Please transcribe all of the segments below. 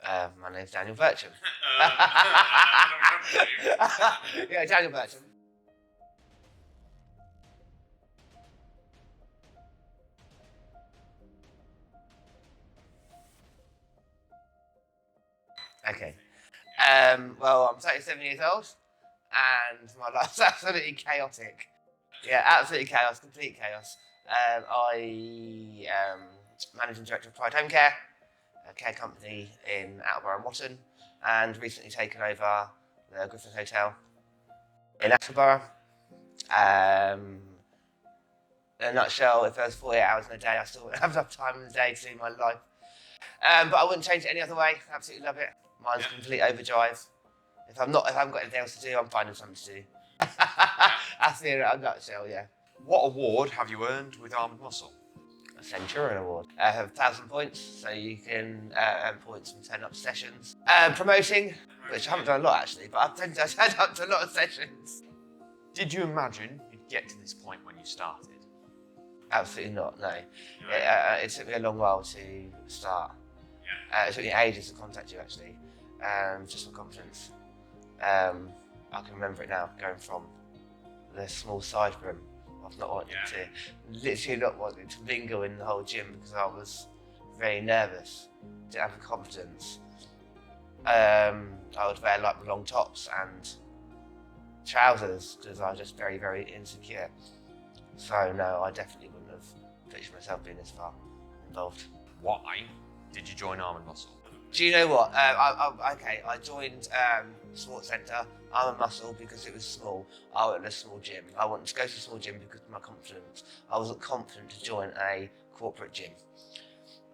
My name's Daniel Bircham. Yeah, Daniel Bircham. Okay. Well, I'm 37 years old, and my life's absolutely chaotic. Yeah, absolutely chaos, complete chaos. I am managing director of Pride Home Care, a care company in Attleborough and Watton, and recently taken over the Griffin Hotel in Attleborough. In a nutshell, if there was 48 hours in a day, I still wouldn't have enough time in the day to do my life. But I wouldn't change it any other way. Absolutely love it. Mine's complete overdrive. If I haven't got anything else to do, I'm finding something to do. That's the in a nutshell, yeah. What award have you earned with Armoured Muscle? A Centurion award. I have 1,000 points, so you can earn points from 10 up sessions. Promoting, which I haven't done a lot actually, but I've turned up to a lot of sessions. Did you imagine you'd get to this point when you started? Absolutely not, no. It took me a long while to start. It took me ages to contact you actually, just for confidence. I can remember it now, going from the small side room of literally not wanting to mingle in the whole gym because I was very nervous, didn't have the confidence. I would wear like long tops and trousers because I was just very, very insecure. So no, I definitely wouldn't have pictured myself being this far involved. Why did you join Armoured Muscle? Do you know what? I joined Sports Centre, Armoured Muscle, because it was small. I went to a small gym. I wanted to go to a small gym because of my confidence. I wasn't confident to join a corporate gym.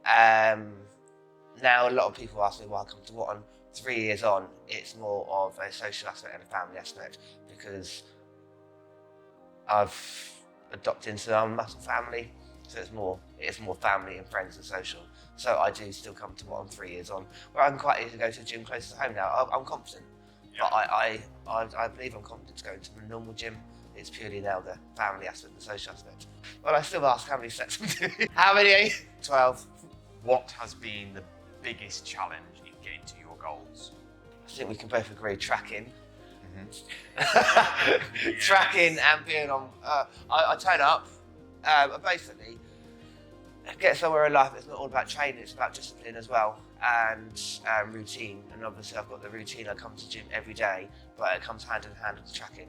Now a lot of people ask me why I come to Watton. 3 years on, it's more of a social aspect and a family aspect because I've adopted into the Armoured Muscle family. So it's more family and friends and social. So I do still come to Watton 3 years on, where I'm quite easy to go to a gym close to home now. I'm confident, but I believe I'm confident to go into a normal gym. It's purely now the family aspect, the social aspect. But I still ask how many sets I'm doing. How many? 12. What has been the biggest challenge in getting to your goals? I think we can both agree tracking. Tracking and being on. I turn up. Basically, get somewhere in life. It's not all about training; it's about discipline as well and routine. And obviously, I've got the routine. I come to the gym every day, but it comes hand in hand with the tracking.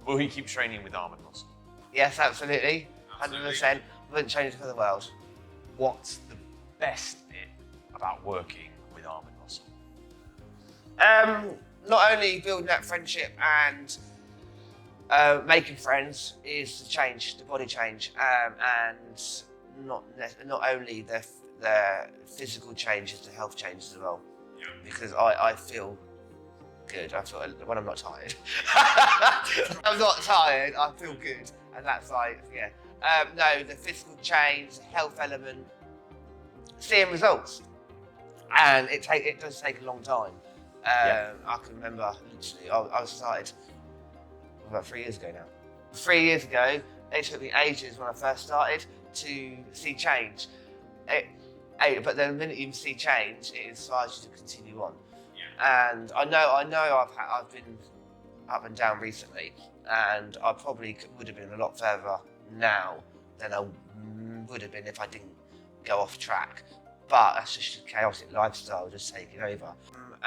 Will you keep training with Armoured Muscle? Yes, absolutely, 100%. Wouldn't change it for the world. What's the best bit about working with Armoured Muscle? Not only building that friendship and making friends is the change, the body change, and not only the physical changes, the health changes as well. Yeah. Because I feel good. I feel when I'm not tired. I'm not tired. I feel good, and that's like no, the physical change, the health element, seeing results, and it does take a long time. I can remember literally, I started about 3 years ago now. 3 years ago, it took me ages when I first started to see change. But then the minute you see change, it inspires you to continue on. Yeah. And I know I've been up and down recently, and I probably would have been a lot further now than I would have been if I didn't go off track. But that's just a chaotic lifestyle just taking over.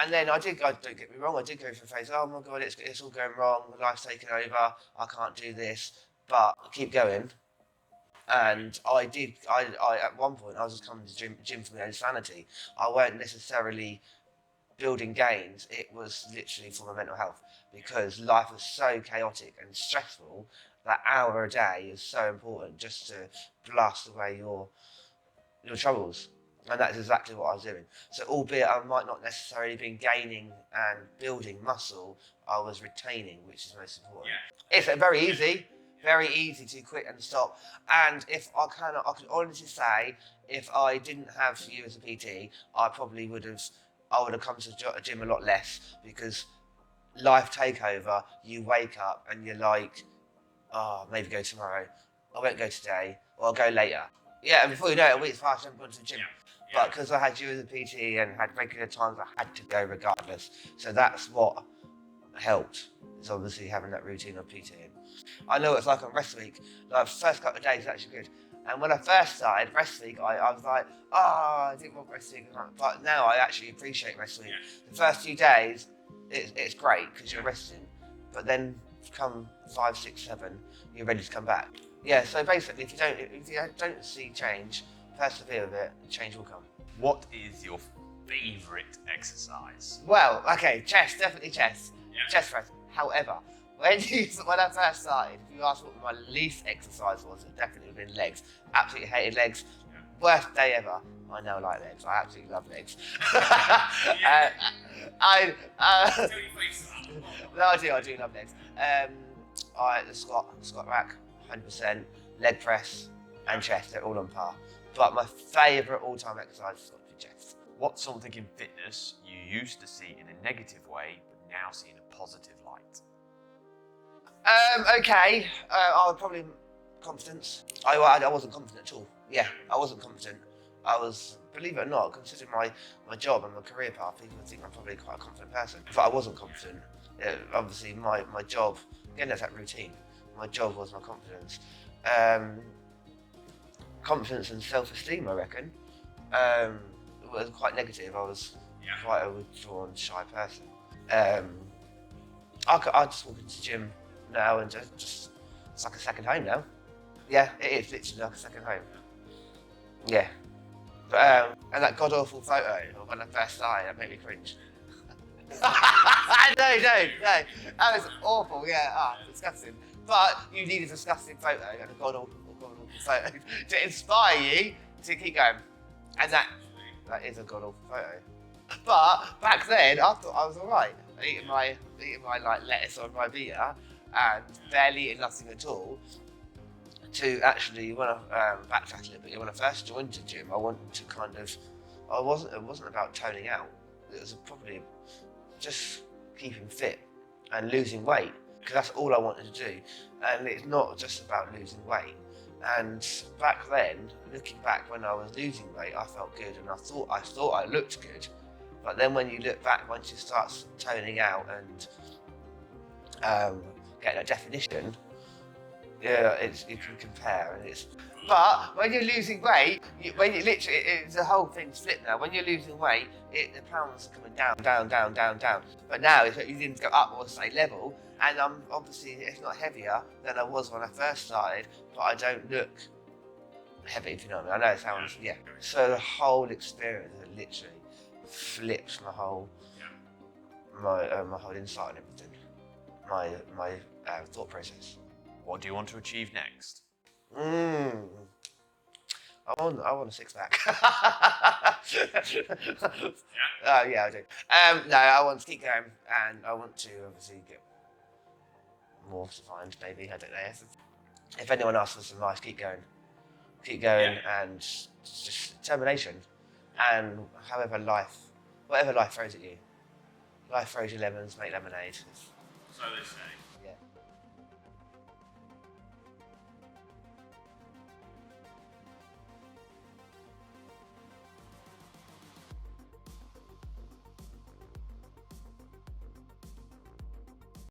And then don't get me wrong, I did go through a phase, oh my God, it's all going wrong, life's taking over, I can't do this, but I keep going. And at one point, I was just coming to the gym for my own sanity. I weren't necessarily building gains, it was literally for my mental health, because life was so chaotic and stressful, that hour a day is so important just to blast away your troubles. And that's exactly what I was doing. So albeit I might not necessarily been gaining and building muscle, I was retaining, which is most important. Yeah. It's very easy to quit and stop. And if I can honestly say, if I didn't have you as a PT, I would have come to a gym a lot less, because life takeover, you wake up and you're like, oh, maybe go tomorrow. I won't go today, or I'll go later. Yeah, and before you know it, a week's passed, I'm going to the gym. But because I had you as a PT and had regular times, I had to go regardless. So that's what helped, is obviously having that routine of PTing. I know it's like on rest week. Like first couple of days is actually good. And when I first started rest week, I was like, I didn't want rest week. But now I actually appreciate rest week. The first few days, it's great because you're resting. But then come 5, 6, 7, you're ready to come back. Yeah, so basically, if you don't see change, persevere with it, change will come. What is your favourite exercise? Well, okay, chest, definitely chest. Chest press. However, when I first started, if you asked what my least exercise was, it definitely would have been legs. Absolutely hated legs. Worst day ever. I now like legs. I absolutely love legs. No, I do love legs. The squat rack, 100%, leg press, and chest, they're all on par. But my favourite all-time exercise is got to be chest. What's something in fitness you used to see in a negative way, but now see in a positive light? Okay, I would probably confidence. I wasn't confident at all. Yeah, I wasn't confident. I was, believe it or not, considering my job and my career path, people think I'm probably quite a confident person. But I wasn't confident. Obviously, my job, again, there's that routine. My job was my confidence. Confidence and self-esteem, I reckon, was quite negative. I was quite a withdrawn, shy person. I just walk into the gym now and just it's like a second home now. Yeah, it is literally like a second home. Yeah. But, and that god-awful photo of when I first started, that made me cringe. No. That was awful, yeah, disgusting. But you need a disgusting photo and a god-awful photo to inspire you to keep going. And that is a god-awful photo. But back then, I thought I was alright. Eating my like lettuce or my Vita and barely eating nothing at all. To actually, when I backtrack a little bit, when I first joined the gym, I wanted to it wasn't about toning out. It was probably just keeping fit and losing weight, because that's all I wanted to do. And it's not just about losing weight. And back then, looking back when I was losing weight, I felt good and I thought I looked good. But then when you look back, once you start toning out and getting a definition, you can compare, and but when you're losing weight, the whole thing's flipped now. When you're losing weight, the pounds are coming down. But now you need to go up or stay level, and I'm obviously it's not heavier than I was when I first started, but I don't look heavy, if you know what I mean. I know it sounds, So the whole experience literally flips my whole insight and everything, my thought process. What do you want to achieve next? I want a six-pack. Yeah, I do. No, I want to keep going, and I want to obviously get more defined. Maybe, I don't know. If anyone asks for some advice, keep going, and just determination. And whatever life throws at you, life throws you lemons, make lemonade. So they say.